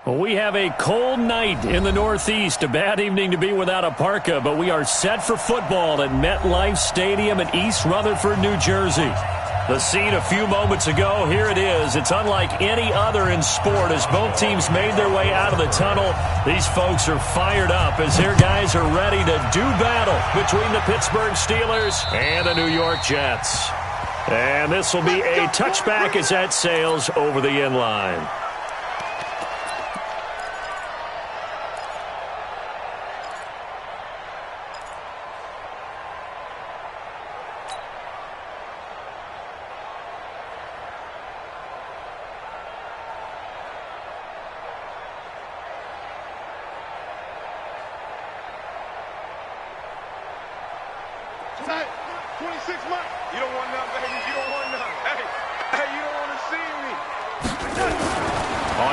Well, we have a cold night in the Northeast. A bad evening to be without a parka, but we are set for football at MetLife Stadium in East Rutherford, New Jersey. The scene a few moments ago, here it is. It's unlike any other in sport as both teams made their way out of the tunnel. These folks are fired up as their guys are ready to do battle between the Pittsburgh Steelers and the New York Jets. And this will be a touchback as that sails over the end line.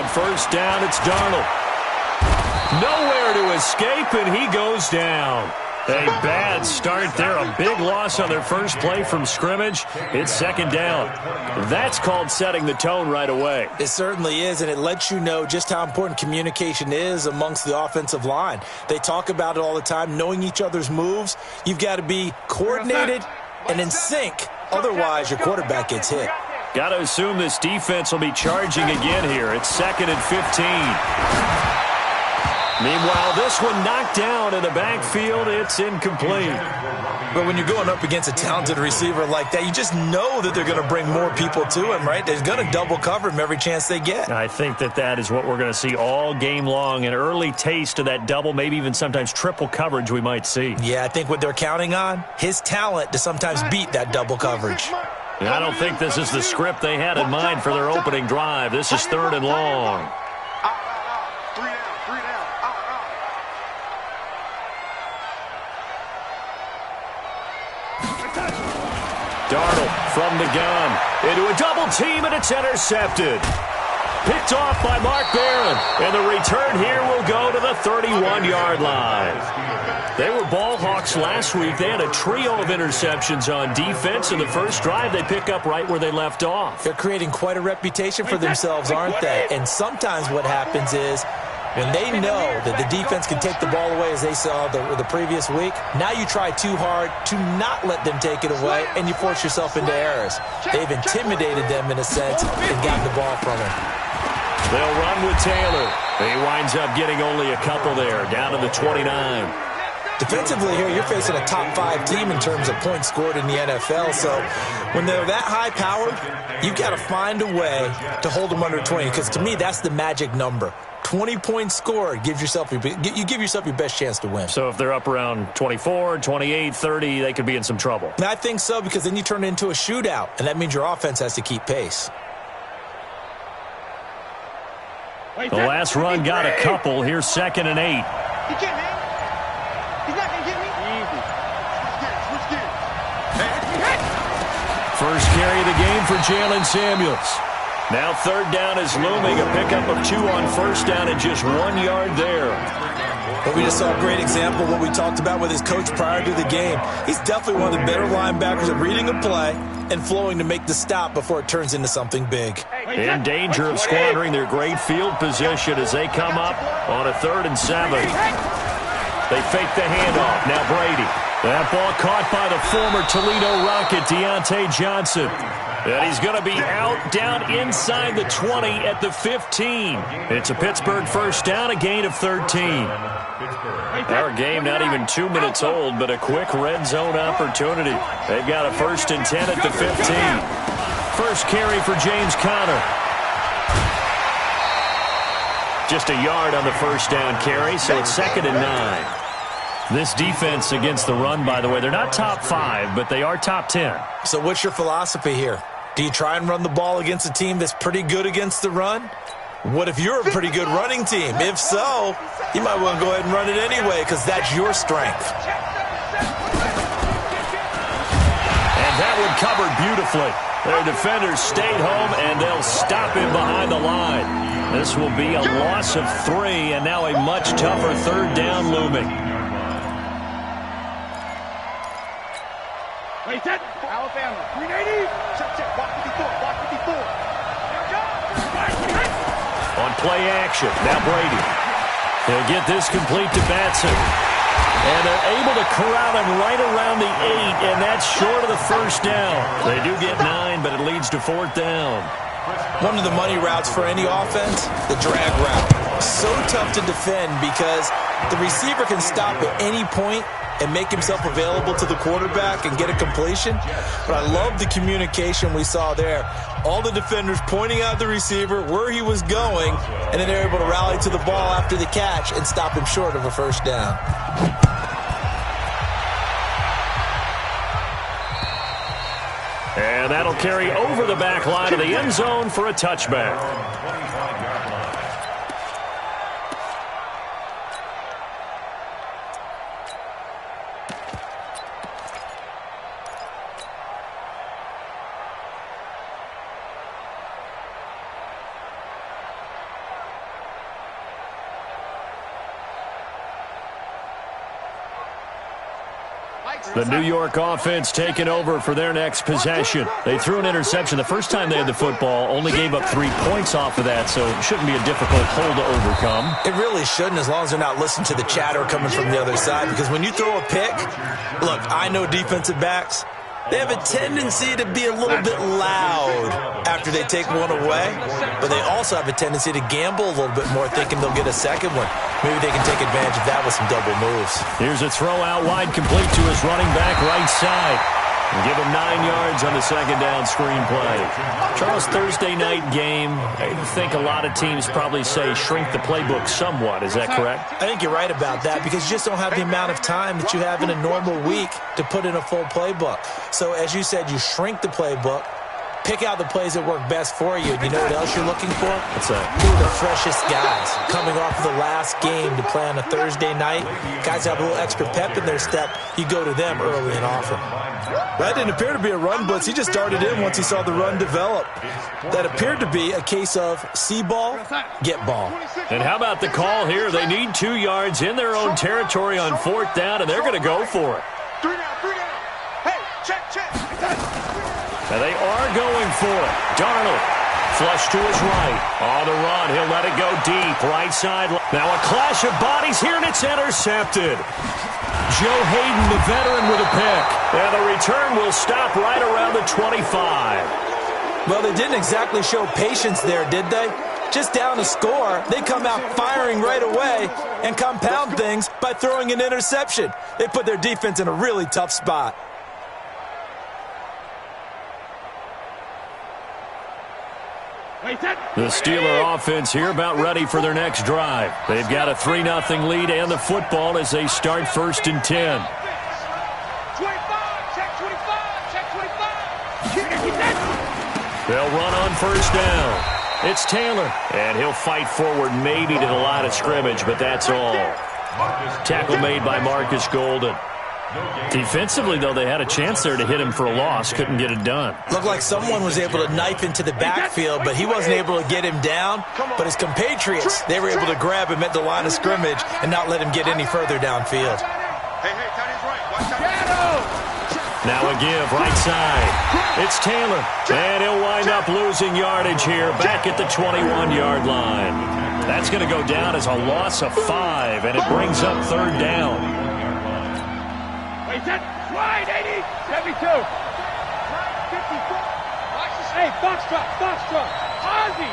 First down, it's Darnold. Nowhere to escape, and he goes down. A bad start there, a big loss on their first play from scrimmage. It's second down. That's called setting the tone right away. It certainly is, and it lets you know just how important communication is amongst the offensive line. They talk about it all the time, knowing each other's moves. You've got to be coordinated and in sync. Otherwise, your quarterback gets hit. Got to assume this defense will be charging again here. It's 2nd and 15. Meanwhile, this one knocked down in the backfield. It's incomplete. But when you're going up against a talented receiver like that, you just know that they're going to bring more people to him, right? They're going to double cover him every chance they get. I think that is what we're going to see all game long. An early taste of that double, maybe even sometimes triple coverage we might see. Yeah, I think what they're counting on, his talent to sometimes beat that double coverage. I don't think this is the script they had in mind for their opening drive. This is 3rd and long. Darnold from the gun into a double team, and it's intercepted. Picked off by Mark Barron, and the return here will go to the 31-yard line. They were ball hawks last week. They had a trio of interceptions on defense. In the first drive, they pick up right where they left off. They're creating quite a reputation for themselves, aren't they? And sometimes what happens is when they know that the defense can take the ball away, as they saw the previous week, now you try too hard to not let them take it away, and you force yourself into errors. They've intimidated them in a sense and gotten the ball from them. They'll run with Taylor. He winds up getting only a couple there, down to the 29. Defensively here, you're facing a top-5 team in terms of points scored in the NFL. So when they're that high-powered, you've got to find a way to hold them under 20. Because to me, that's the magic number. 20 points scored, you give yourself your best chance to win. So if they're up around 24, 28, 30, they could be in some trouble. I think so, because then you turn it into a shootout, and that means your offense has to keep pace. The last run got a couple. Here's 2nd and 8. First carry of the game for Jalen Samuels. Now 3rd down is looming. A pickup of 2 on 1st down and just 1 yard there. But we just saw a great example of what we talked about with his coach prior to the game. He's definitely one of the better linebackers at reading a play and flowing to make the stop before it turns into something big. In danger of squandering their great field position as they come up on a 3rd and 7. They fake the handoff. Now Brady. That ball caught by the former Toledo Rocket, Deontay Johnson. And he's going to be out down inside the 20 at the 15. It's a Pittsburgh first down, a gain of 13. Our game not even 2 minutes old, but a quick red zone opportunity. They've got a 1st and 10 at the 15. First carry for James Conner. Just a yard on the first down carry, so it's 2nd and 9. This defense against the run, by the way, they're not top 5, but they are top 10. So what's your philosophy here? Do you try and run the ball against a team that's pretty good against the run? What if you're a pretty good running team? If so, you might want to go ahead and run it anyway because that's your strength. And that one covered beautifully. Their defenders stayed home, and they'll stop him behind the line. This will be a loss of 3, and now a much tougher 3rd down looming. Wait, that Alabama, 380. Check, block 54, block 54. on play action. Now Brady. He'll get this complete to Batson. And they're able to corral him right around the 8, and that's short of the first down. They do get 9, but it leads to 4th down. One of the money routes for any offense, the drag route. So tough to defend because the receiver can stop at any point and make himself available to the quarterback and get a completion. But I love the communication we saw there. All the defenders pointing out the receiver, where he was going, and then they're able to rally to the ball after the catch and stop him short of a first down. And that'll carry over the back line of the end zone for a touchback. The New York offense taking over for their next possession. They threw an interception the first time they had the football, only gave up 3 points off of that, so it shouldn't be a difficult hole to overcome. It really shouldn't, as long as they're not listening to the chatter coming from the other side, because when you throw a pick, look, I know defensive backs, they have a tendency to be a little bit loud after they take one away, but they also have a tendency to gamble a little bit more, thinking they'll get a second one. Maybe they can take advantage of that with some double moves. Here's a throw out wide, complete to his running back right side. And give him 9 yards on the second down screen play. Charles, Thursday night game, I think a lot of teams probably say shrink the playbook somewhat. Is that correct? I think you're right about that because you just don't have the amount of time that you have in a normal week to put in a full playbook. So as you said, you shrink the playbook, pick out the plays that work best for you. You know what else you're looking for? What's that? Who are the freshest guys coming off of the last game to play on a Thursday night? Guys have a little extra pep in their step. You go to them early and often. That didn't appear to be a run blitz. He just darted in once he saw the run develop. That appeared to be a case of see ball, get ball. And how about the call here? They need 2 yards in their own territory on 4th down, and they're going to go for it. 3 down. Hey, check. And they are going for it. Darnold, flush to his right. On the run, he'll let it go deep. Right side. Now a clash of bodies here, and it's intercepted. Joe Hayden, the veteran, with a pick. And the return will stop right around the 25. Well, they didn't exactly show patience there, did they? Just down a score, they come out firing right away and compound things by throwing an interception. They put their defense in a really tough spot. The Steeler offense here about ready for their next drive. They've got a 3-0 lead and the football as they start 1st and 10. 25, check 25. They'll run on 1st down. It's Taylor, and he'll fight forward maybe to the line of scrimmage, but that's all. Tackle made by Marcus Golden. Defensively, though, they had a chance there to hit him for a loss. Couldn't get it done. Looked like someone was able to knife into the backfield, but he wasn't able to get him down. But his compatriots, they were able to grab him at the line of scrimmage and not let him get any further downfield. Hey, tight end's right. Watch out. Now a give, right side. It's Taylor, and he'll wind up losing yardage here back at the 21-yard line. That's going to go down as a loss of 5, and it brings up 3rd down. Wide, 80, 72. 54. Watch this. Hey, Foxtrot. Ozzy.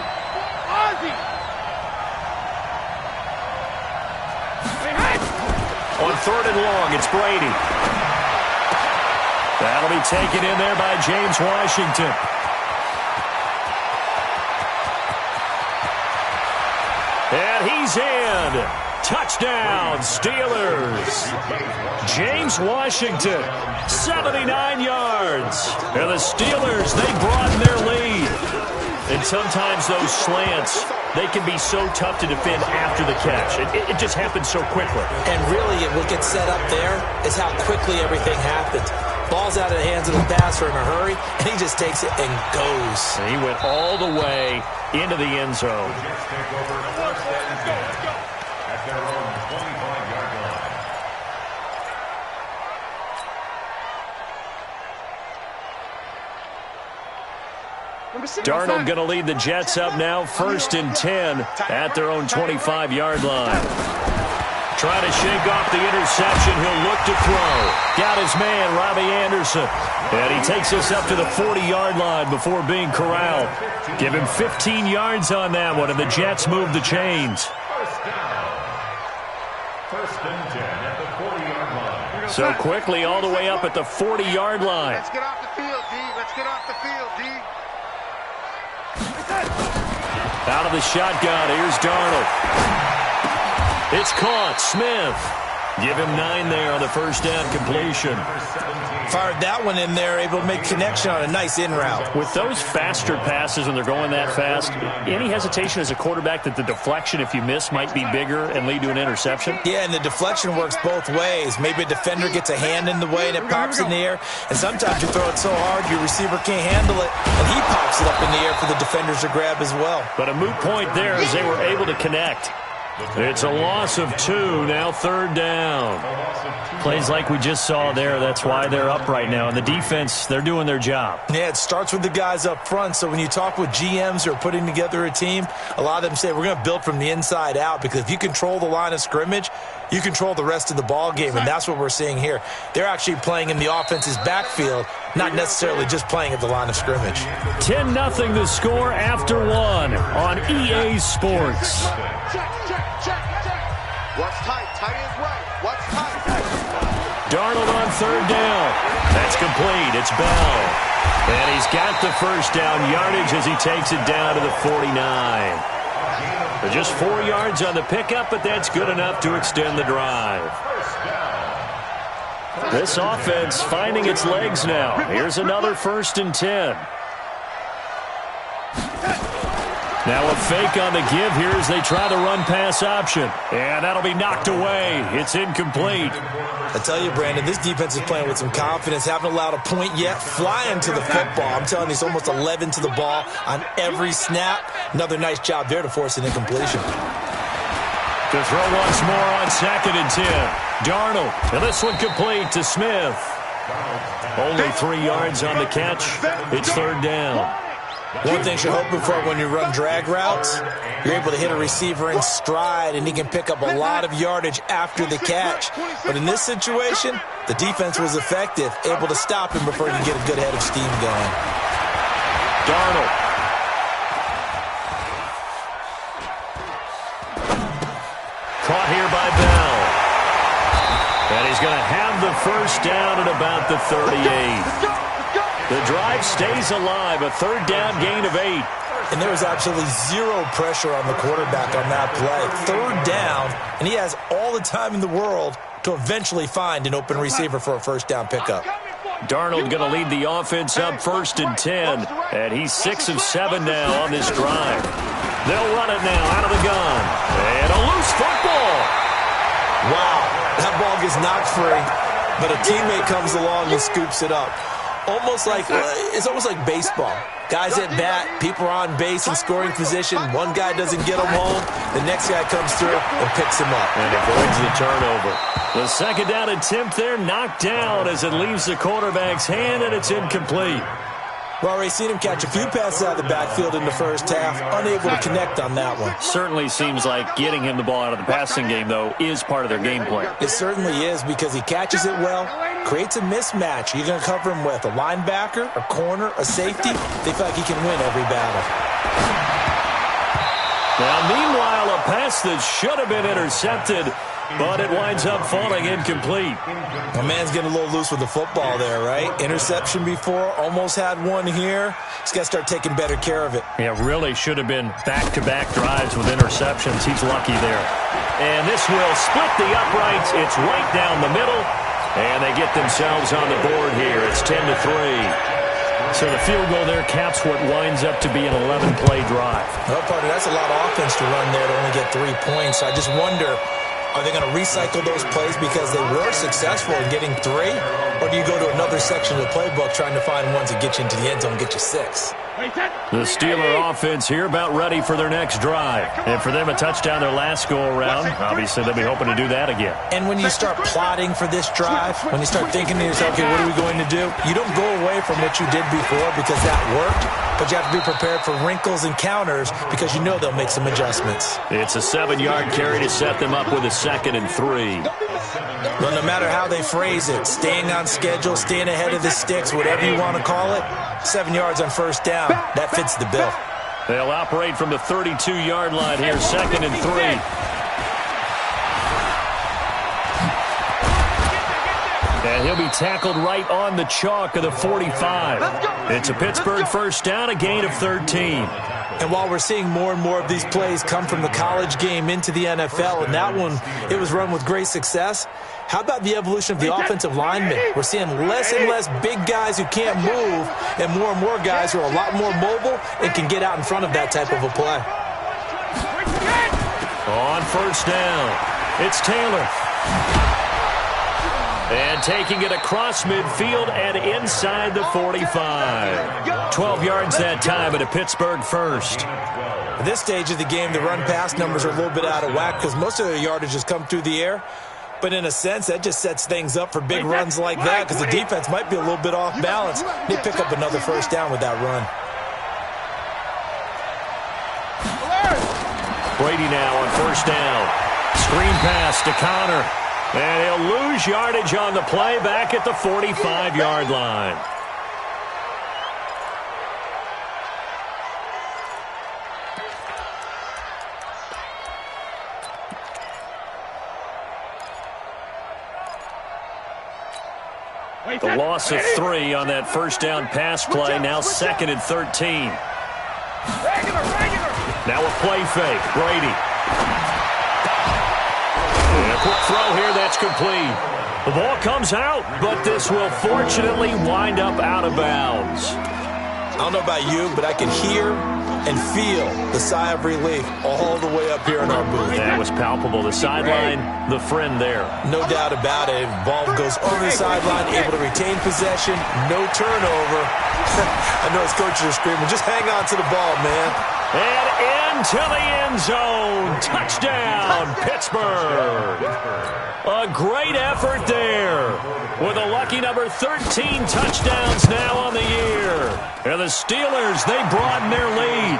Hey. On 3rd and long, it's Brady. That'll be taken in there by James Washington. And he's in. Touchdown, Steelers. James Washington, 79 yards. And the Steelers, they broaden their lead. And sometimes those slants, they can be so tough to defend after the catch. It just happens so quickly. And really, what gets set up there is how quickly everything happens. Ball's out of the hands of the passer in a hurry, and he just takes it and goes. And he went all the way into the end zone. Darnold going to lead the Jets up now, 1st and 10 at their own 25-yard line. Trying to shake off the interception. He'll look to throw. Got his man, Robbie Anderson. And he takes us up to the 40-yard line before being corralled. Give him 15 yards on that one, and the Jets move the chains. First and 10 at the 40-yard line. So quickly all the way up at the 40-yard line. Let's get off the field, D. Let's get off the field, D. Out of the shotgun, here's Darnold. It's caught. Smith. Give him 9 there on the first down completion. Fired that one in there, able to make connection on a nice in route. With those faster passes when they're going that fast, any hesitation as a quarterback that the deflection, if you miss, might be bigger and lead to an interception? Yeah, and the deflection works both ways. Maybe a defender gets a hand in the way and it pops in the air. And sometimes you throw it so hard your receiver can't handle it, and he pops it up in the air for the defenders to grab as well. But a moot point there as they were able to connect. It's a loss of 2, now 3rd down. Plays like we just saw there, that's why they're up right now. And the defense, they're doing their job. Yeah, it starts with the guys up front. So when you talk with GMs who are putting together a team, a lot of them say we're going to build from the inside out, because if you control the line of scrimmage, you control the rest of the ball game, and that's what we're seeing here. They're actually playing in the offense's backfield, not necessarily just playing at the line of scrimmage. 10-0 the score after 1 on EA Sports. What's tight? Tight is right. What's tight? Darnold on 3rd down. That's complete. It's Bell. And he's got the first down yardage as he takes it down to the 49. Just 4 yards on the pickup, but that's good enough to extend the drive. This offense finding its legs now. Here's another 1st and 10. Now a fake on the give here as they try the run-pass option. And that'll be knocked away. It's incomplete. I tell you, Brandon, this defense is playing with some confidence. Haven't allowed a point yet. Flying to the football. I'm telling you, it's almost 11 to the ball on every snap. Another nice job there to force an incompletion. To throw once more on 2nd and 10. Darnold. And this one complete to Smith. Only 3 yards on the catch. It's 3rd down. One thing you're hoping for when you run drag routes, you're able to hit a receiver in stride, and he can pick up a lot of yardage after the catch. But in this situation, the defense was effective, able to stop him before he could get a good head of steam going. Darnold. Caught here by Bell. And he's going to have the first down at about the 38. The drive stays alive, a 3rd down gain of 8. And there was absolutely zero pressure on the quarterback on that play. 3rd down, and he has all the time in the world to eventually find an open receiver for a first down pickup. Darnold going to lead the offense up 1st and 10, and he's 6 of 7 now on this drive. They'll run it now out of the gun. And a loose football. Wow, that ball gets knocked free, but a teammate comes along and scoops it up. It's almost like baseball. Guys at bat, people are on base in scoring position. One guy doesn't get him home. The next guy comes through and picks him up. And avoids the turnover. The 2nd down attempt there knocked down as it leaves the quarterback's hand, and it's incomplete. We've already seen him catch a few passes out of the backfield in the first half, unable to connect on that one. Certainly seems like getting him the ball out of the passing game, though, is part of their game plan. It certainly is, because he catches it well, creates a mismatch. You're going to cover him with a linebacker, a corner, a safety. They feel like he can win every battle. Now, meanwhile, a pass that should have been intercepted, but it winds up falling incomplete. My man's getting a little loose with the football there, right? Interception before, almost had one here. He's got to start taking better care of it. Yeah, really should have been back-to-back drives with interceptions. He's lucky there. And this will split the uprights. It's right down the middle, and they get themselves on the board here. It's 10-3. So the field goal there caps what winds up to be an 11-play drive. Well, partner, that's a lot of offense to run there to only get 3 points. I just wonder, are they going to recycle those plays because they were successful in getting 3? Or do you go to another section of the playbook trying to find ones that get you into the end zone and get you 6? The Steeler offense here about ready for their next drive. And for them, a touchdown their last go-around. Obviously, they'll be hoping to do that again. And when you start plotting for this drive, when you start thinking to yourself, okay, what are we going to do? You don't go away from what you did before because that worked, but you have to be prepared for wrinkles and counters because you know they'll make some adjustments. It's a 7-yard carry to set them up with a 2nd and 3. Well, no matter how they phrase it, staying on schedule, staying ahead of the sticks, whatever you want to call it, 7 yards on first down, that fits the bill. They'll operate from the 32-yard line here, 2nd and 3. And he'll be tackled right on the chalk of the 45. It's a Pittsburgh first down, a gain of 13. And while we're seeing more and more of these plays come from the college game into the NFL, and that one, it was run with great success, how about the evolution of the offensive linemen? We're seeing less and less big guys who can't move and more guys who are a lot more mobile and can get out in front of that type of a play. On first down, it's Taylor. And taking it across midfield and inside the 45. 12 yards that time at a Pittsburgh first. At this stage of the game, the run-pass numbers are a little bit out of whack because most of their yardage has come through the air. But in a sense, that just sets things up for big runs like that because the defense might be a little bit off balance. They pick up another first down with that run. Brady now on first down. Screen pass to Connor. And he'll lose yardage on the play back at the 45-yard line. The loss of 3 on that first down pass play, now 2nd and 13. Now a play fake, Brady. And a quick throw here, that's complete. The ball comes out, but this will fortunately wind up out of bounds. I don't know about you, but I can hear and feel the sigh of relief all the way up here in our booth. That was palpable. The sideline, the friend there. No doubt about it. Ball goes over the sideline, able to retain possession, no turnover. I know his coaches are screaming, just hang on to the ball, man. And into the end zone. Touchdown, Pittsburgh. A great effort there. With a lucky number 13 touchdowns now on the year. And the Steelers, they broaden their lead.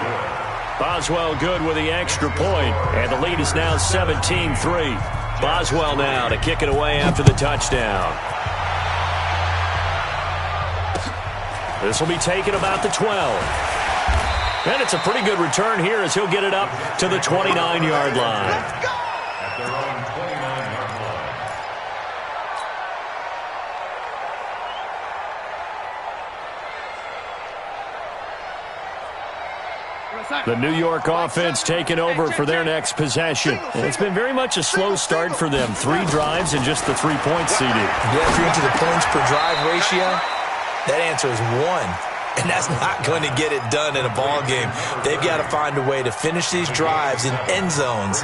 Boswell good with the extra point. And the lead is now 17-3. Boswell now to kick it away after the touchdown. This will be taken about the 12. And it's a pretty good return here as he'll get it up to the 29-yard line. At their own 29-yard line. The New York offense taking over for their next possession. It's been very much a slow start for them. 3 drives and just the 3 points CD. Yeah, if you're into the points per drive ratio, that answer is 1. And that's not going to get it done in a ball game. They've got to find a way to finish these drives in end zones,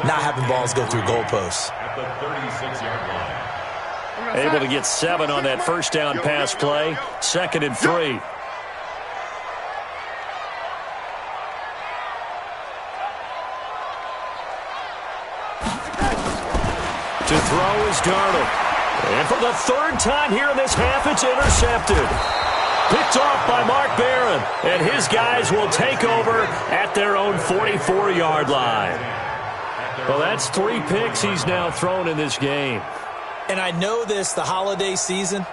not having balls go through goalposts. At the 36-yard line. Able to get 7 on that first down pass play. 2nd and 3. To throw is Darnold. And for the 3rd time here in this half, it's intercepted. Picked off by Mark Barron, and his guys will take over at their own 44-yard line. Well, that's 3 picks he's now thrown in this game. And I know this, the holiday season,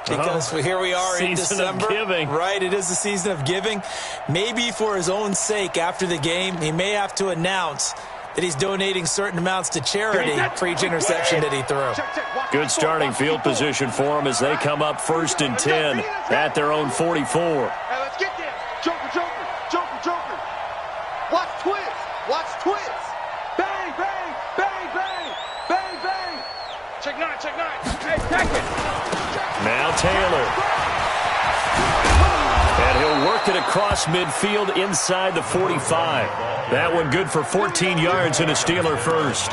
because here we are in December. Season of giving. Right, it is the season of giving. Maybe for his own sake after the game, he may have to announce that he's donating certain amounts to charity for each interception that he threw. Good starting field position for him as they come up 1st and 10 at their own 44. Hey, let's get there. Joker, Joker, Joker, Joker. Watch twist. Watch twist. Bang, bang, bang, bang, bang, bang. Check 9, check 9. Hey, check it. Now Taylor. And he'll work it across midfield inside the 45. That one good for 14 yards and a Steeler first.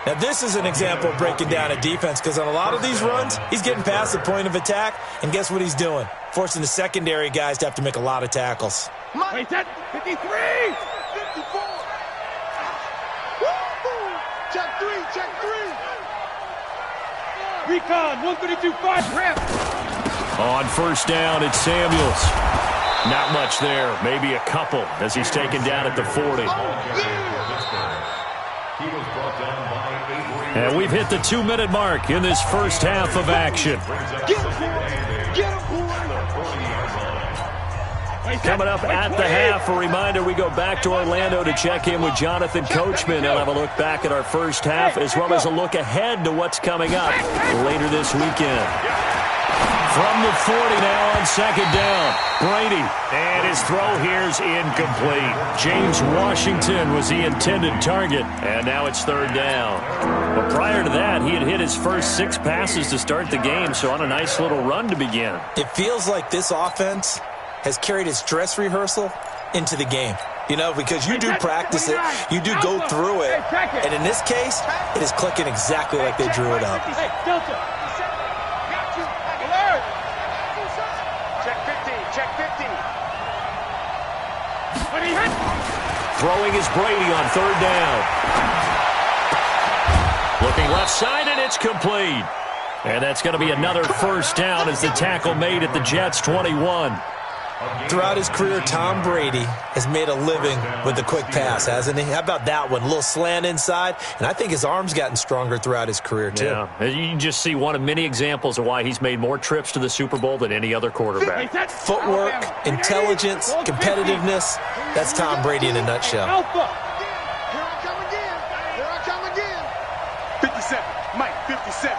Now, this is an example of breaking down a defense because on a lot of these runs, he's getting past the point of attack, and guess what he's doing? Forcing the secondary guys to have to make a lot of tackles. Wait, that 53! 54! Woo! Check three! Recon, 132-5, ramp! On first down, it's Samuels. Not much there, maybe a couple as he's taken down at the 40. And we've hit the 2-minute mark in this first half of action. Coming up at the half, a reminder, we go back to Orlando to check in with Jonathan Coachman. He'll have a look back at our first half as well as a look ahead to what's coming up later this weekend. From the 40 now on second down. Brady, and his throw here's incomplete. James Washington was the intended target, and now it's third down. But prior to that, he had hit his first 6 passes to start the game, so on a nice little run to begin. It feels like this offense has carried its dress rehearsal into the game. You know, because you do practice it, you do go through it, and in this case, it is clicking exactly like they drew it up. Hey, Delta. Check 50. Throwing is Brady on third down. Looking left side, and it's complete. And that's going to be another first down as the tackle made at the Jets' 21. Throughout his career, Tom Brady has made a living with the quick pass, hasn't he? How about that one? A little slant inside, and I think his arm's gotten stronger throughout his career, too. Yeah, you can just see one of many examples of why he's made more trips to the Super Bowl than any other quarterback. Footwork, intelligence, competitiveness, that's Tom Brady in a nutshell. Alpha. Here I come again. 57. Mike, 57.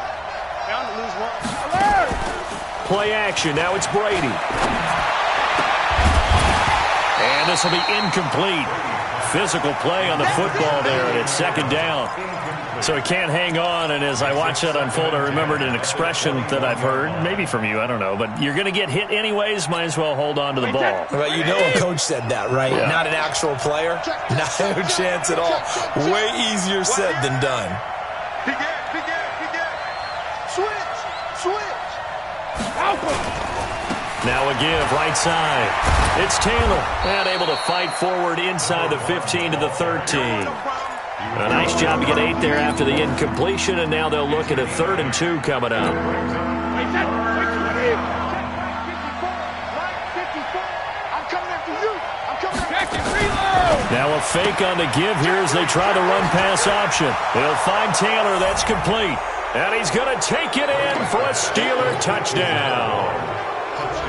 Bound to lose one. Alert! Play action. Now it's Brady. And this will be incomplete. Physical play on the football there, and it's second down. So he can't hang on, and as I watch that unfold, I remembered an expression that I've heard, maybe from you, I don't know, but you're going to get hit anyways, might as well hold on to the ball. Well, you know a coach said that, right? Yeah. Not an actual player? No chance at all. Way easier said than done. Big air. Switch. Alpha. Now a give, right side. It's Taylor, and able to fight forward inside the 15 to the 13. A nice job to get 8 there after the incompletion, and now they'll look at a 3rd and 2 coming up. Now a fake on the give here as they try the run-pass option. They'll find Taylor, that's complete. And he's going to take it in for a Steeler touchdown.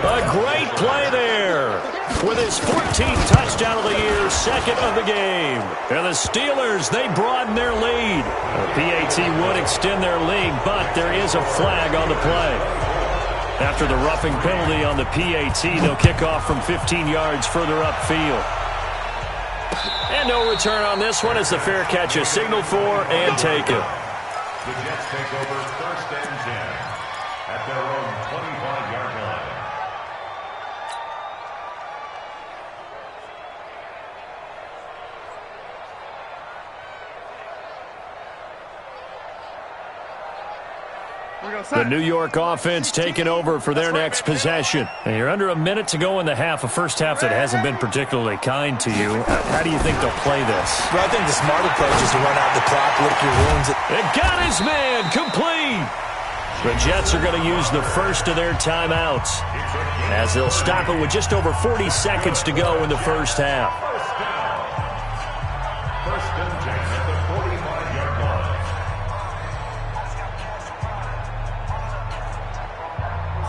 A great play there with his 14th touchdown of the year, 2nd of the game. And the Steelers, they broaden their lead. The PAT would extend their lead, but there is a flag on the play. After the roughing penalty on the PAT, they'll kick off from 15 yards further upfield. And no return on this one as the fair catch is signaled for and taken. The Jets take over 1st and 10 at their own 25-yard line. The New York offense taking over for their next possession. And you're under a minute to go in the half, a first half that hasn't been particularly kind to you. How do you think they'll play this? Well, I think the smart approach is to run out the clock, lick your wounds. It got his man complete. The Jets are going to use the first of their timeouts as they'll stop it with just over 40 seconds to go in the first half. First and 10 at the 45-yard line.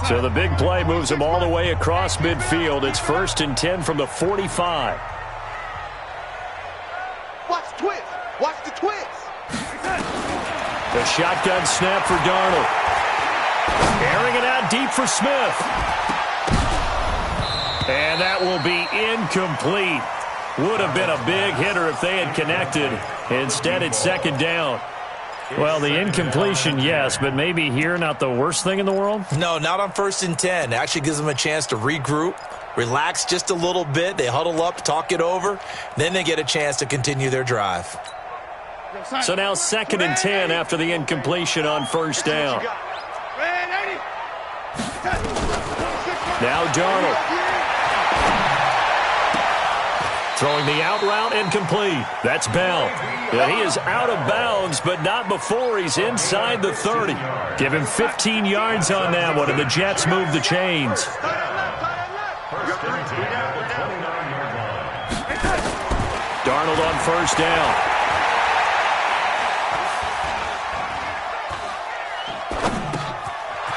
So the big play moves them all the way across midfield. It's 1st and 10 from the 45. Watch the twist. The shotgun snap for Darnold. Airing it out deep for Smith. And that will be incomplete. Would have been a big hitter if they had connected. Instead, it's 2nd down. Well, the incompletion, yes, but maybe here not the worst thing in the world? No, not on 1st and 10. It actually gives them a chance to regroup, relax just a little bit. They huddle up, talk it over. Then they get a chance to continue their drive. So now 2nd and 10 after the incompletion on first down. Now Darnold. Throwing the out route incomplete. That's Bell. Yeah, he is out of bounds, but not before he's inside the 30. Give him 15 yards on that one, and the Jets move the chains. Darnold on first down.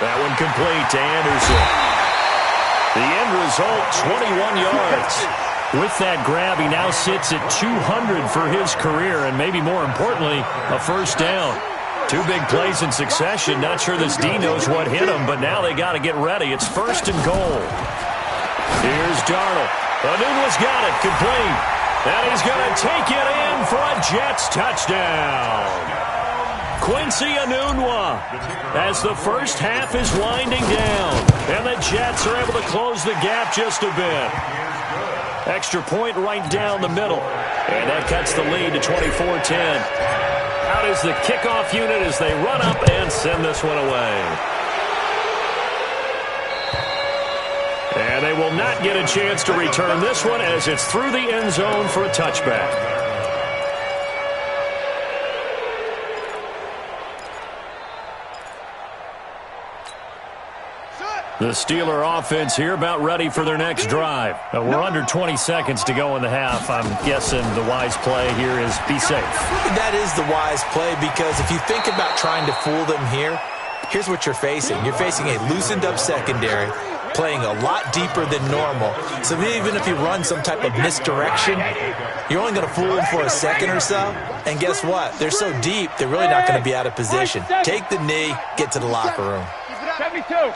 That one complete to Anderson. The end result, 21 yards. With that grab, he now sits at 200 for his career, and maybe more importantly, a first down. 2 big plays in succession. Not sure this D knows what hit him, but now they got to get ready. It's 1st and goal. Here's Darnold. Anunwa's got it, complete. And he's going to take it in for a Jets touchdown. Quincy Enunwa as the first half is winding down. And the Jets are able to close the gap just a bit. Extra point right down the middle. And that cuts the lead to 24-10. Out is the kickoff unit as they run up and send this one away. And they will not get a chance to return this one as it's through the end zone for a touchback. The Steeler offense here about ready for their next drive. We're under 20 seconds to go in the half. I'm guessing the wise play here is be safe. That is the wise play because if you think about trying to fool them here, here's what you're facing. You're facing a loosened up secondary, playing a lot deeper than normal. So even if you run some type of misdirection, you're only going to fool them for a second or so. And guess what? They're so deep, they're really not going to be out of position. Take the knee, get to the locker room. 72.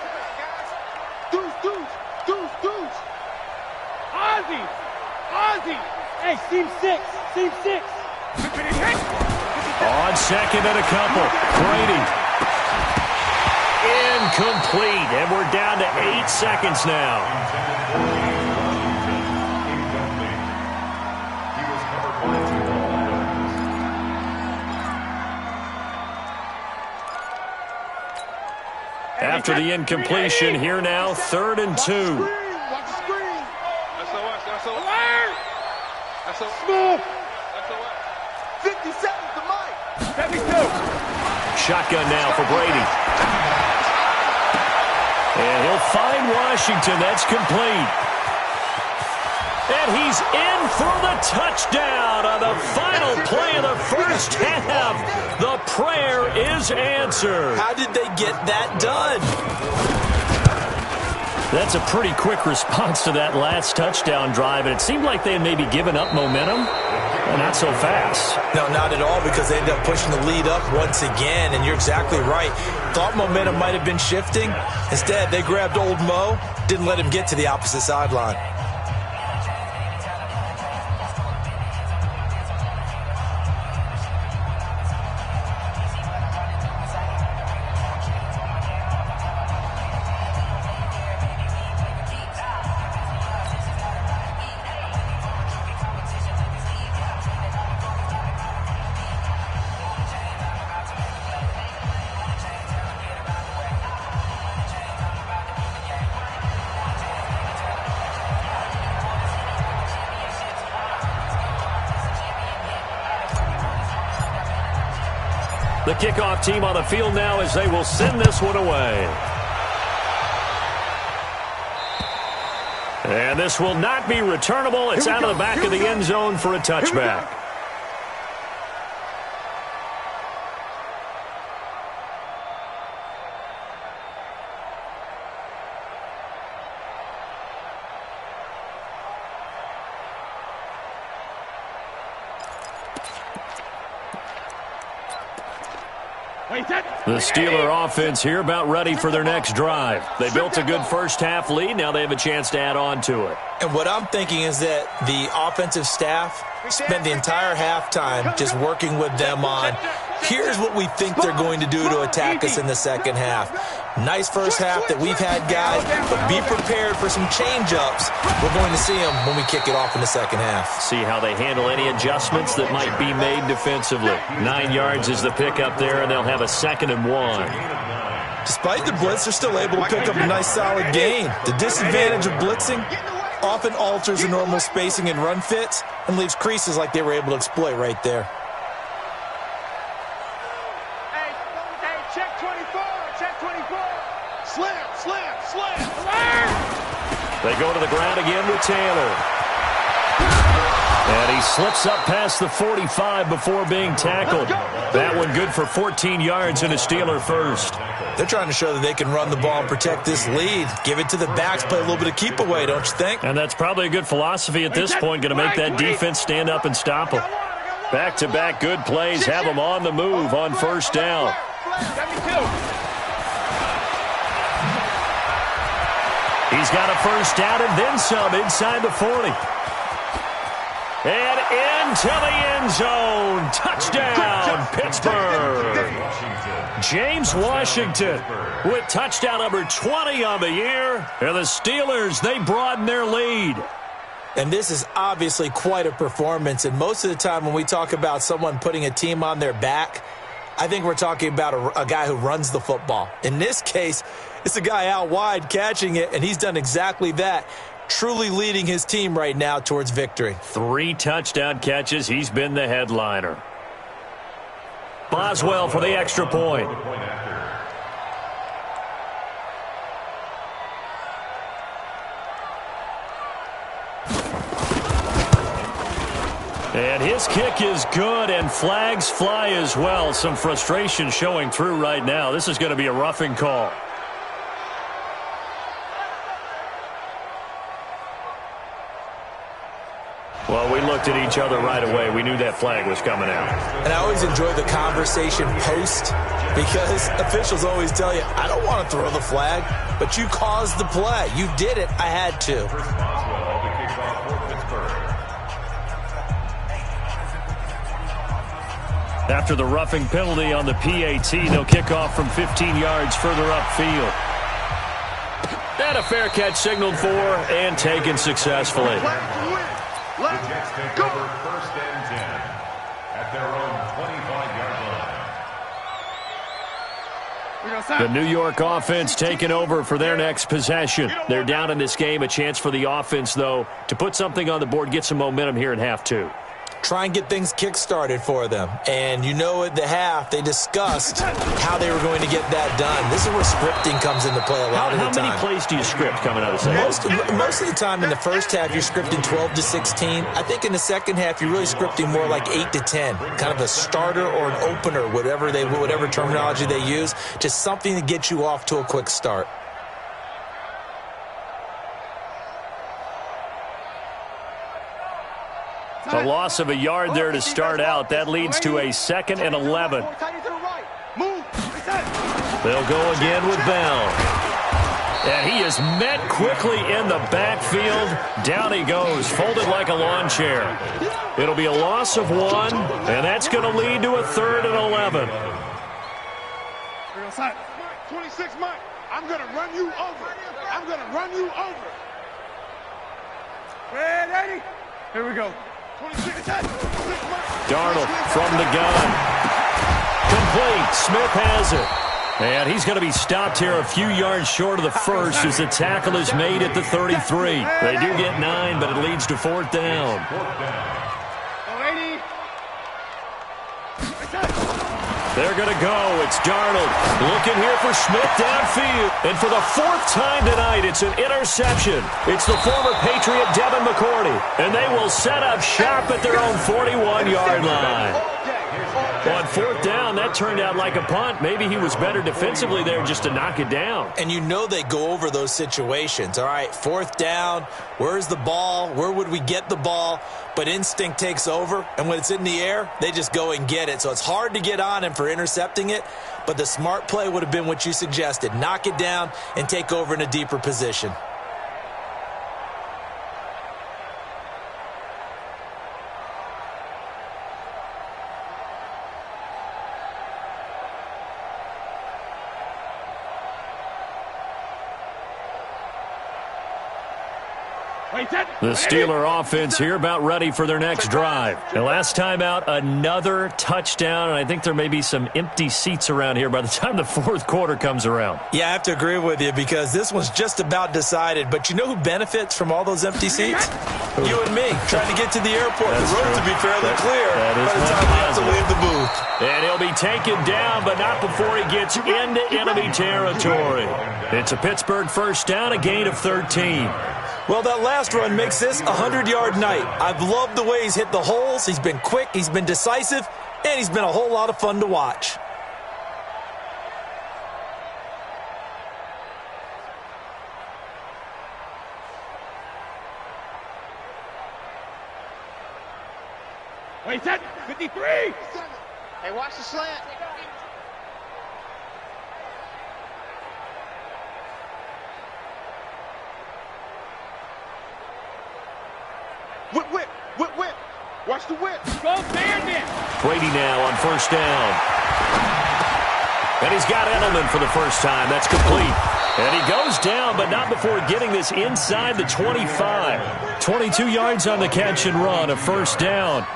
Deuce. Ozzy. Hey, seam 6. On second and a couple. Brady. Incomplete. And we're down to 8 seconds now. After the incompletion, here now, 3rd and 2. Watch the screen. That's alert. That's alert. 50 seconds to Mike. 72. Shotgun now for Brady. And he'll find Washington. That's complete. And he's in for the touchdown on the final play of the first half. The prayer is answered. How did they get that done? That's a pretty quick response to that last touchdown drive, and it seemed like they had maybe given up momentum. Not so fast. No, not at all, because they ended up pushing the lead up once again, and you're exactly right. Thought momentum might have been shifting. Instead, they grabbed old Mo, didn't let him get to the opposite sideline. The kickoff team on the field now as they will send this one away. And this will not be returnable. It's out of the back of the end zone for a touchback. The Steeler offense here about ready for their next drive. They built a good first half lead. Now they have a chance to add on to it. And what I'm thinking is that the offensive staff spent the entire halftime just working with them on Here's what we think they're going to do to attack us in the second half. Nice first half that we've had, guys, but be prepared for some change-ups. We're going to see them when we kick it off in the second half. See how they handle any adjustments that might be made defensively. 9 yards is the pickup there, and they'll have a 2nd and 1. Despite the blitz, they're still able to pick up a nice, solid gain. The disadvantage of blitzing often alters the normal spacing and run fits and leaves creases like they were able to exploit right there. Hey, check 24, check 24. Slam. They go to the ground again with Taylor. And he slips up past the 45 before being tackled. That one good for 14 yards and a Steeler first. They're trying to show that they can run the ball and protect this lead. Give it to the backs, play a little bit of keep away, don't you think? And that's probably a good philosophy at this point, going to make that defense stand up and stop them. Back-to-back good plays have them on the move on first down. He's got a first down and then some inside the 40. And into the end zone. Touchdown, Pittsburgh. James Washington with touchdown number 20 on the year. And the Steelers, they broaden their lead. And this is obviously quite a performance. And most of the time when we talk about someone putting a team on their back, I think we're talking about a guy who runs the football. In this case, it's a guy out wide catching it, and he's done exactly that, truly leading his team right now towards victory. 3 touchdown catches. He's been the headliner. Boswell for the extra point. And his kick is good, and flags fly as well. Some frustration showing through right now. This is going to be a roughing call. Well, we looked at each other right away. We knew that flag was coming out. And I always enjoy the conversation post because officials always tell you, I don't want to throw the flag, but you caused the play. You did it. I had to. After the roughing penalty on the PAT, they'll kick off from 15 yards further upfield. And a fair catch signaled for and taken successfully. The Jets take over 1st and 10 at their own 25-yard line. The New York offense taking over for their next possession. They're down in this game. A chance for the offense, though, to put something on the board, get some momentum here in half 2. Try and get things kick-started for them. And you know at the half, they discussed how they were going to get that done. This is where scripting comes into play a lot of the time. How many plays do you script coming out of the second? Most of the time in the first half, you're scripting 12 to 16. I think in the second half, you're really scripting more like 8 to 10. Kind of a starter or an opener, whatever terminology they use. Just something to get you off to a quick start. A loss of a yard there to start out. That leads to a 2nd and 11. They'll go again with Bell. And he is met quickly in the backfield. Down he goes, folded like a lawn chair. It'll be a loss of 1, and that's going to lead to a 3rd and 11. 26, Mike. I'm going to run you over. I'm going to run you over. Red 80. Here we go. Darnold from the gun. Complete. Smith has it. And he's going to be stopped here a few yards short of the first as the tackle is made at the 33. They do get 9, but it leads to 4th down. They're going to go. It's Darnold looking here for Smith downfield. And for the 4th time tonight, it's an interception. It's the former Patriot Devin McCourty. And they will set up shop at their own 41-yard line. On 4th down, that turned out like a punt. Maybe he was better defensively there just to knock it down. And you know they go over those situations. All right, 4th down, where's the ball? Where would we get the ball? But instinct takes over, and when it's in the air, they just go and get it. So it's hard to get on him for intercepting it, but the smart play would have been what you suggested. Knock it down and take over in a deeper position. The Steeler offense here about ready for their next drive. And last time out, another touchdown, and I think there may be some empty seats around here by the time the fourth quarter comes around. Yeah, I have to agree with you because this one's just about decided. But you know who benefits from all those empty seats? You and me, trying to get to the airport. That's the roads true. will be fairly clear that by is the time we have to leave the booth. And he'll be taken down, but not before he gets into enemy territory. It's a Pittsburgh first down, a gain of 13. Well, that last run makes this a 100-yard night. I've loved the way he's hit the holes. He's been quick, he's been decisive, and he's been a whole lot of fun to watch. Wait, set 53. Hey, watch the slant. Whip. Watch the whip. Go, Bandit. Brady now on first down. And he's got Edelman for the first time. That's complete. And he goes down, but not before getting this inside the 25. 22 yards on the catch and run, a first down.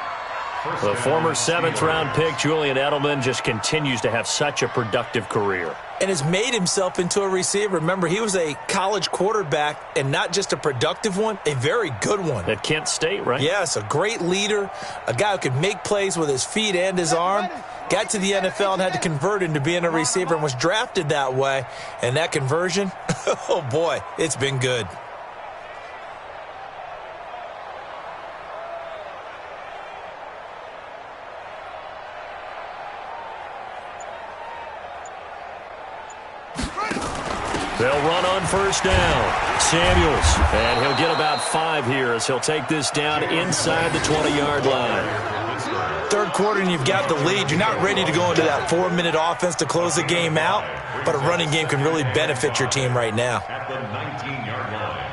The former seventh-round pick, Julian Edelman, just continues to have such a productive career. And has made himself into a receiver. Remember, he was a college quarterback, and not just a productive one, a very good one. At Kent State, right? Yes, a great leader, a guy who could make plays with his feet and his arm. Got to the NFL and had to convert into being a receiver and was drafted that way. And that conversion, oh boy, it's been good. They'll run on first down. Samuels, and he'll get about 5 here as he'll take this down inside the 20-yard line. Third quarter and you've got the lead. You're not ready to go into that 4-minute offense to close the game out, but a running game can really benefit your team right now. At the 19-yard line.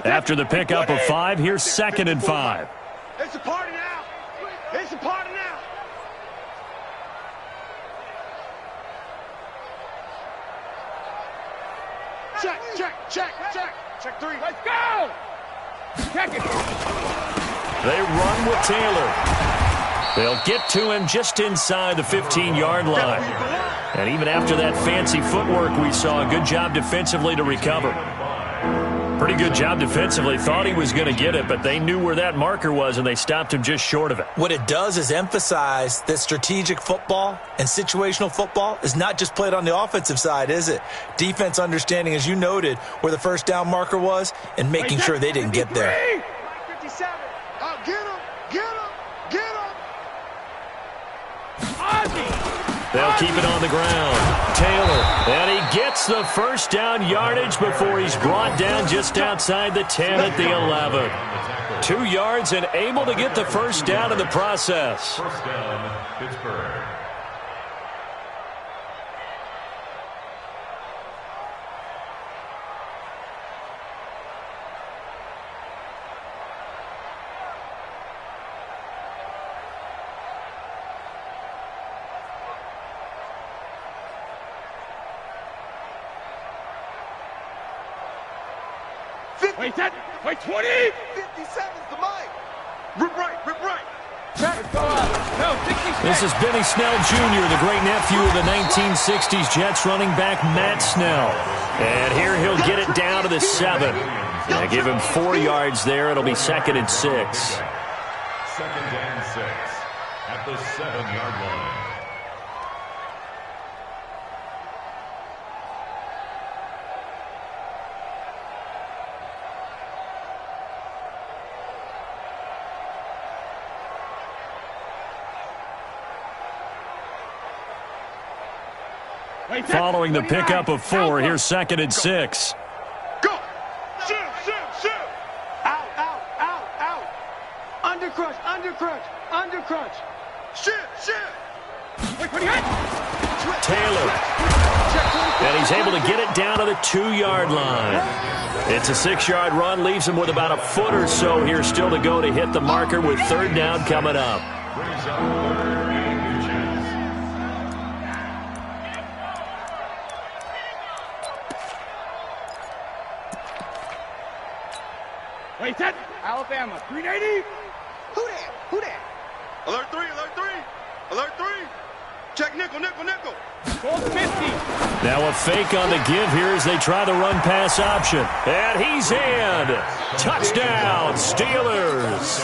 After the pickup of 5, here's 2nd and 5. It's a party now. It's a party now. Check 3. Let's go. Check it. They run with Taylor. They'll get to him just inside the 15-yard line. And even after that fancy footwork we saw, a good job defensively to recover. Pretty good job defensively. Thought he was going to get it, but they knew where that marker was, and they stopped him just short of it. What it does is emphasize that strategic football and situational football is not just played on the offensive side, is it? Defense understanding, as you noted, where the first down marker was and making sure they didn't get there. 57. Oh, get him. They'll keep it on the ground. Taylor, and he gets the first down yardage before he's brought down just outside the 10 at the 11. 2 yards and able to get the first down in the process. First down, Pittsburgh. Wait, 20. 57's the mic. Rip right. This is Benny Snell Jr., the great nephew of the 1960s Jets running back Matt Snell. And here he'll get it down to the 7. Now give him 4 yards there. It'll be 2nd and 6. 2nd and 6 at the 7-yard line. Following the pickup of 4, here's 2nd and 6. Go. Shoot. Out. Undercrunch. Shoot. Taylor. And he's able to get it down to the 2-yard line. It's a 6-yard run, leaves him with about a foot or so here still to go to hit the marker with third down coming up. Wait, that Alabama, 380. Who that? Who that? Alert 3, alert 3, alert 3. Check nickel, nickel, nickel. 450. Now a fake on the give here as they try the run-pass option. And he's in. Touchdown, Steelers.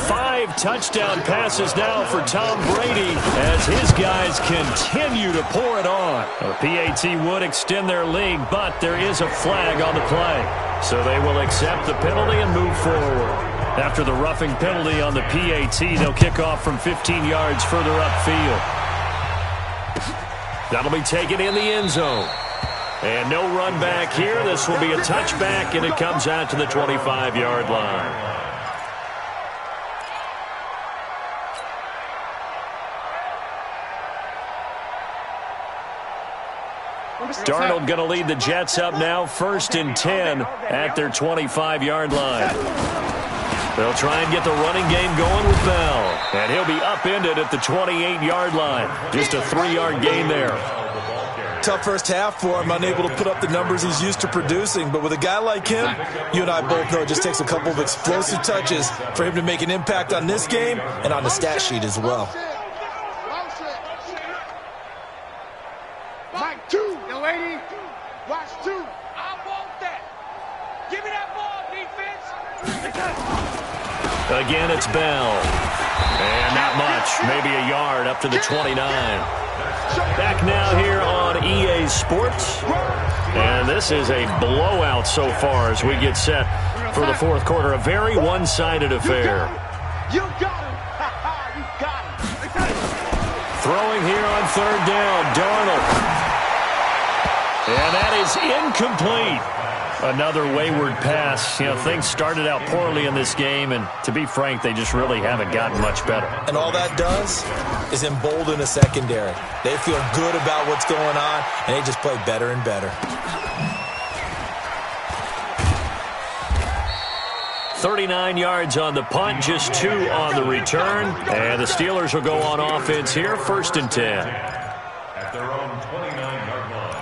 5 touchdown passes now for Tom Brady as his guys continue to pour it on. The PAT would extend their lead, but there is a flag on the play. So they will accept the penalty and move forward. After the roughing penalty on the PAT, they'll kick off from 15 yards further upfield. That'll be taken in the end zone. And no run back here. This will be a touchback, and it comes out to the 25-yard line. Darnold going to lead the Jets up now, 1st and 10 at their 25-yard line. They'll try and get the running game going with Bell. And he'll be upended at the 28-yard line. Just a 3-yard gain there. Tough first half for him, unable to put up the numbers he's used to producing. But with a guy like him, you and I both know it just takes a couple of explosive touches for him to make an impact on this game and on the stat sheet as well. Mike 2, no 80. Watch 2. I want that. Give me that ball, defense. Again, it's Bell. And not much, maybe a yard up to the 29. Back now here on EA Sports. And this is a blowout so far as we get set for the fourth quarter. A very one-sided affair. You got him. You got him. Throwing here on third down, Darnold. And that is incomplete. Another wayward pass. You know, things started out poorly in this game, and to be frank, they just really haven't gotten much better. And all that does is embolden a secondary. They feel good about what's going on, and they just play better and better. 39 yards on the punt, just 2 on the return. And the Steelers will go on offense here, 1st and 10. At their own 29-yard line.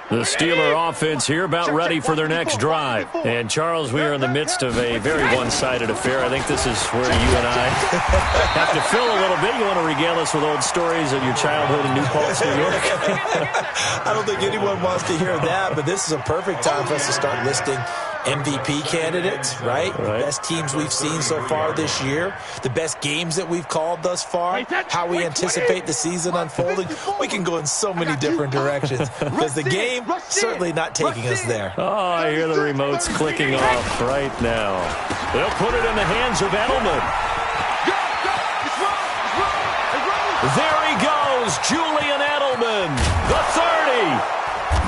The Steeler offense here about ready for their next drive. And, Charles, we are in the midst of a very one-sided affair. I think this is where you and I have to fill a little bit. You want to regale us with old stories of your childhood in New Paltz, New York? I don't think anyone wants to hear that, but this is a perfect time for us to start listing MVP candidates, right? The best teams we've seen so far this year, the best games that we've called thus far, how we anticipate the season unfolding. We can go in so many different directions because the game certainly not taking us there. Oh, I hear the remotes clicking off right now. They'll put it in the hands of Edelman. There he goes, Julian Edelman, the 30.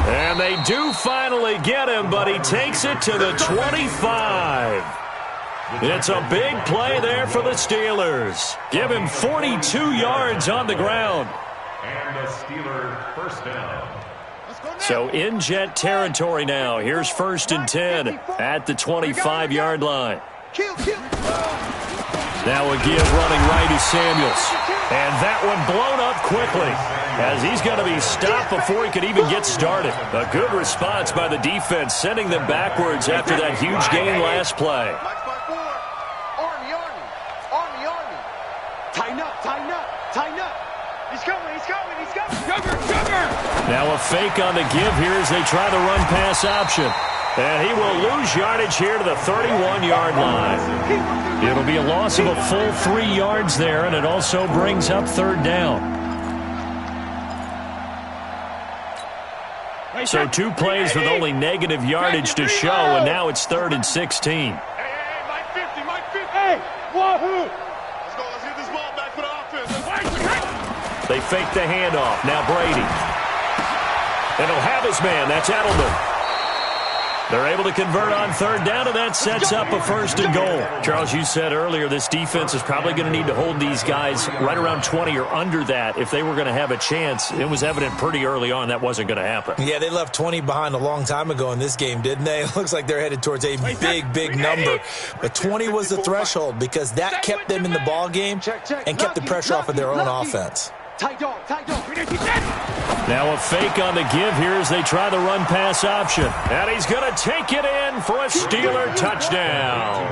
And they do finally get him, but he takes it to the 25. It's a big play there for the Steelers. Give him 42 yards on the ground. And the Steeler first down. So in Jet territory now. Here's 1st and 10 at the 25-yard line. Now a give running right is Samuels. And that one blown up quickly as he's going to be stopped before he could even get started. A good response by the defense, sending them backwards after that huge gain last play. Army. Tighten up. He's coming. Sugar. Now a fake on the give here as they try the run-pass option. And he will lose yardage here to the 31-yard line. It'll be a loss of a full 3 yards there, and it also brings up third down. So 2 plays with only negative yardage to show, and now it's 3rd and 16. Mike 50. Hey, wahoo! Let's get this ball back for the offense. They fake the handoff. Now Brady. And he'll have his man. That's Edelman. They're able to convert on third down, and that sets up a first and goal. Charles, you said earlier this defense is probably going to need to hold these guys right around 20 or under that if they were going to have a chance. It was evident pretty early on that wasn't going to happen. Yeah, they left 20 behind a long time ago in this game, didn't they? It looks like they're headed towards a big number. But 20 was the threshold because that kept them in the ball game and kept the pressure off of their own offense. Tight dog, tight dog. Now a fake on the give here as they try the run-pass option. And he's going to take it in for a Steeler touchdown.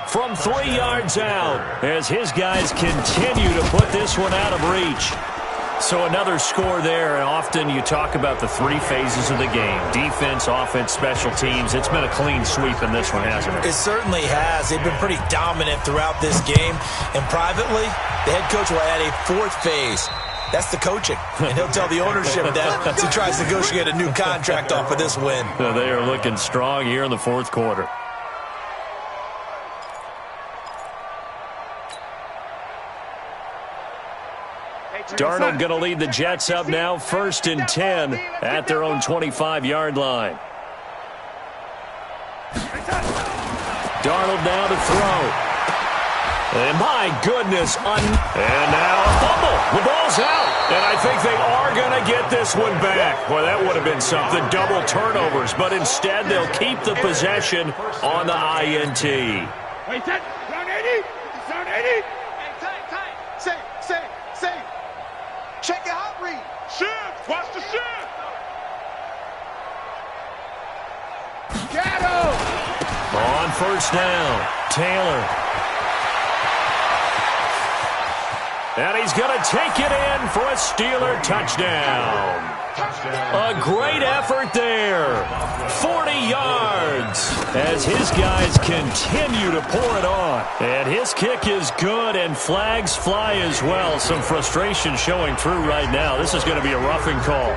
From 3 yards out as his guys continue to put this one out of reach. So another score there, and often you talk about the 3 phases of the game. Defense, offense, special teams. It's been a clean sweep in this one, hasn't it? It certainly has. They've been pretty dominant throughout this game. And privately, the head coach will add a 4th phase. That's the coaching. And he'll tell the ownership that as he tries to negotiate a new contract off of this win. So they are looking strong here in the 4th quarter. Darnold going to lead the Jets up now, 1st and 10 at their own 25-yard line. Darnold now to throw. And my goodness, and now a fumble. The ball's out, and I think they are going to get this one back. Boy, that would have been something, double turnovers, but instead they'll keep the possession on the INT. Wait, that, down 80, down 80. Hey, tight. Say. Check your hot read. Shift, watch the shift. Got him. On 1st down, Taylor. And he's going to take it in for a Steeler touchdown. A great effort there. 40 yards as his guys continue to pour it on. And his kick is good, and flags fly as well. Some frustration showing through right now. This is going to be a roughing call.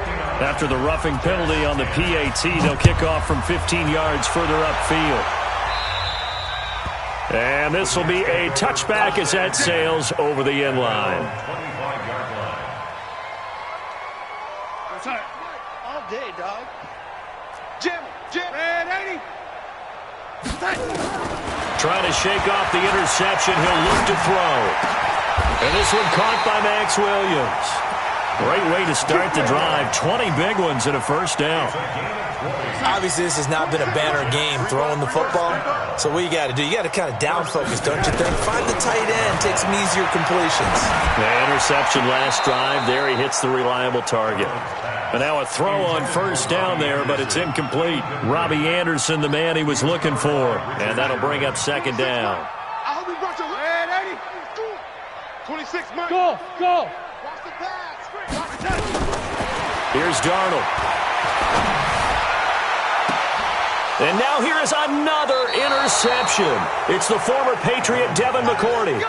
After the roughing penalty on the PAT, they'll kick off from 15 yards further upfield. And this will be a touchback as that sails over the end line. All day, dog. Jim. Red 80. Trying to shake off the interception. He'll look to throw. And this one caught by Max Williams. Great way to start the drive. 20 big ones and a 1st down. Obviously, this has not been a banner game throwing the football. So what you got to do, you got to kind of down focus, don't you think? Find the tight end, take some easier completions. The interception last drive there. He hits the reliable target. And now a throw on 1st down there, but it's incomplete. Robbie Anderson, the man he was looking for. And that'll bring up 2nd down. I hope he brought your red 80. 26 months. Go. Watch the pass. Watch the touch. Here's Darnold. And now here is another interception. It's the former Patriot Devin McCourty.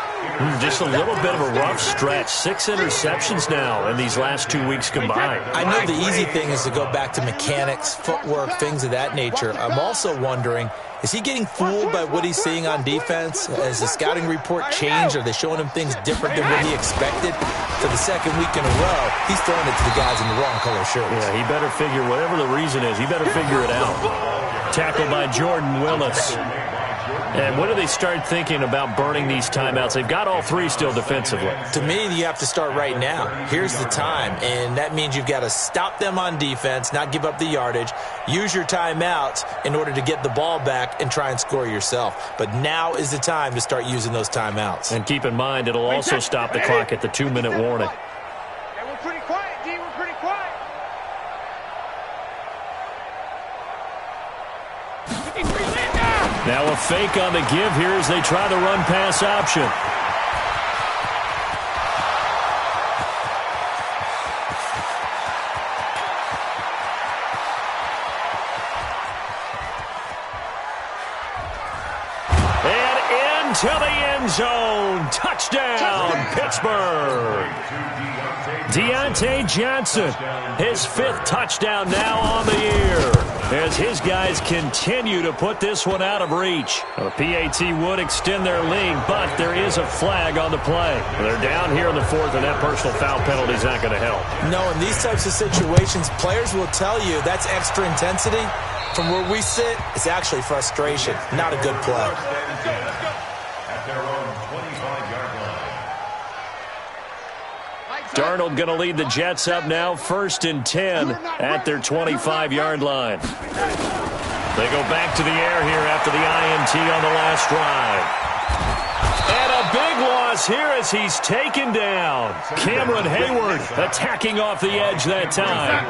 Just a little bit of a rough stretch. 6 interceptions now in these last 2 weeks combined. I know the easy thing is to go back to mechanics, footwork, things of that nature. I'm also wondering, is he getting fooled by what he's seeing on defense? Has the scouting report changed? Are they showing him things different than what he expected? For the 2nd week in a row, he's throwing it to the guys in the wrong color shirts. Yeah, he better figure, whatever the reason is, he better figure it out. Tackled by Jordan Willis. And when do they start thinking about burning these timeouts? They've got all 3 still defensively. To me, you have to start right now. Here's the time, and that means you've got to stop them on defense, not give up the yardage, use your timeouts in order to get the ball back and try and score yourself. But now is the time to start using those timeouts. And keep in mind, it'll also stop the clock at the 2-minute warning. Hey, we're pretty quiet, D. We're pretty quiet. Now a fake on the give here as they try the run-pass option. And into the end zone. Touchdown, Pittsburgh. Deontay Johnson, his 5th touchdown now on the year. as his guys continue to put this one out of reach. The PAT would extend their lead, but there is a flag on the play. They're down here in the fourth, and that personal foul penalty is not going to help. No, in these types of situations, players will tell you that's extra intensity. From where we sit, it's actually frustration, not a good play. At their own 25-yard line. Darnold going to lead the Jets up now, 1st and 10 at their 25-yard line. They go back to the air here after the INT on the last drive. And a big loss here as he's taken down. Cameron Hayward attacking off the edge that time.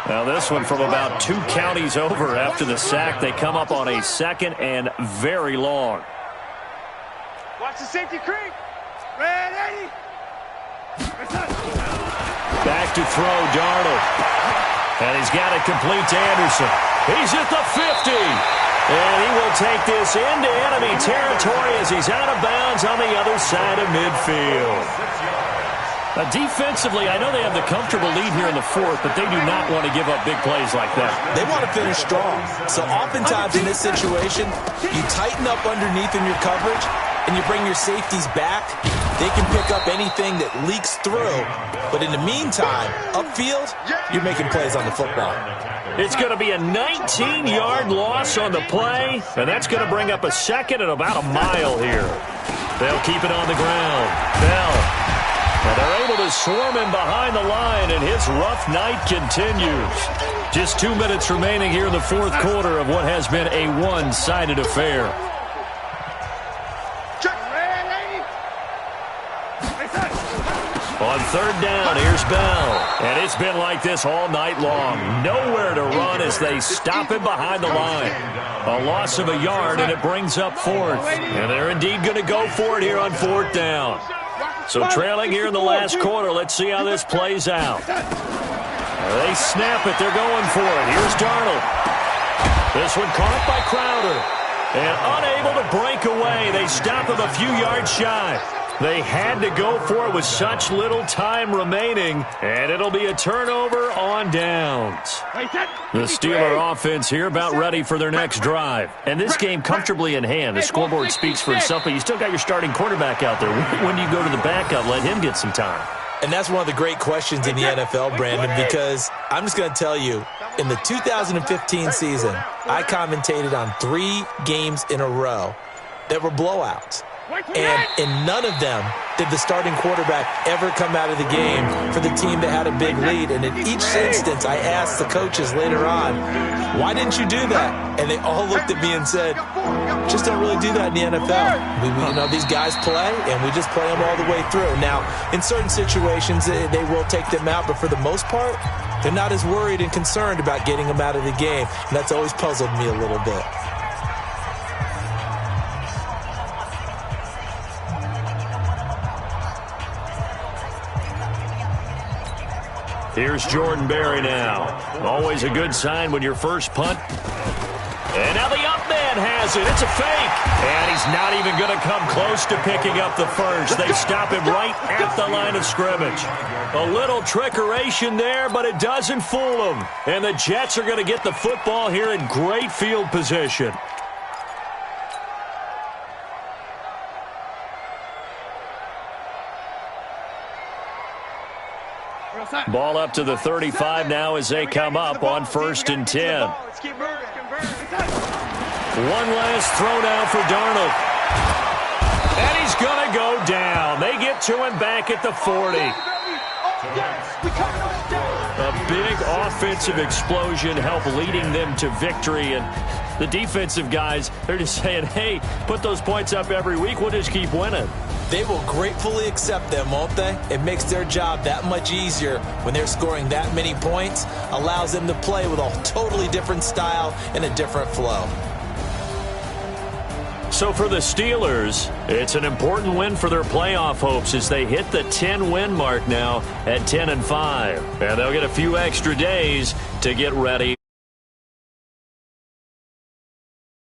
Now this one from about 2 counties over after the sack. They come up on a 2nd and very long. Watch the safety creep. Red 80. Back to throw, Darnold. And he's got it complete to Anderson. He's at the 50. And he will take this into enemy territory as he's out of bounds on the other side of midfield. Defensively, I know they have the comfortable lead here in the fourth, but they do not want to give up big plays like that. They want to finish strong. So oftentimes in this situation, you tighten up underneath in your coverage, and you bring your safeties back. They can pick up anything that leaks through. But in the meantime, upfield, you're making plays on the football. It's going to be a 19-yard loss on the play, and that's going to bring up a 2nd and about a mile here. They'll keep it on the ground. Bell. And they're able to swarm him behind the line, and his rough night continues. Just 2 minutes remaining here in the fourth quarter of what has been a one-sided affair. On 3rd down, here's Bell. And it's been like this all night long. Nowhere to run as they stop him behind the line. A loss of a yard, and it brings up 4th. And they're indeed going to go for it here on 4th down. So trailing here in the last quarter, let's see how this plays out. They snap it. They're going for it. Here's Darnold. This one caught by Crowder. And unable to break away. They stop him a few yards shy. They had to go for it with such little time remaining, and it'll be a turnover on downs. The Steeler offense here about ready for their next drive. And this game comfortably in hand. The scoreboard speaks for itself, but you still got your starting quarterback out there. When do you go to the backup? Let him get some time. And that's one of the great questions in the NFL, Brandon, because I'm just going to tell you, in the 2015 season, I commentated on 3 games in a row that were blowouts. And in none of them did the starting quarterback ever come out of the game for the team that had a big lead. And in each instance, I asked the coaches later on, why didn't you do that? And they all looked at me and said, just don't really do that in the NFL. You know, these guys play, and we just play them all the way through. Now, in certain situations, they will take them out, but for the most part, they're not as worried and concerned about getting them out of the game. And that's always puzzled me a little bit. Here's Jordan Berry now. Always a good sign when your first punt. And now the up man has it. It's a fake. And he's not even going to come close to picking up the first. They stop him right at the line of scrimmage. A little trickeration there, but it doesn't fool them. And the Jets are going to get the football here in great field position. Ball up to the 35 now as they come up on 1st and 10. One last throw now for Darnold. And he's going to go down. They get to him back at the 40. A big offensive explosion helped leading them to victory. And the defensive guys, they're just saying, hey, put those points up every week. We'll just keep winning. They will gratefully accept them, won't they? It makes their job that much easier when they're scoring that many points. Allows them to play with a totally different style and a different flow. So for the Steelers, it's an important win for their playoff hopes as they hit the 10-win mark now at 10-5. And they'll get a few extra days to get ready.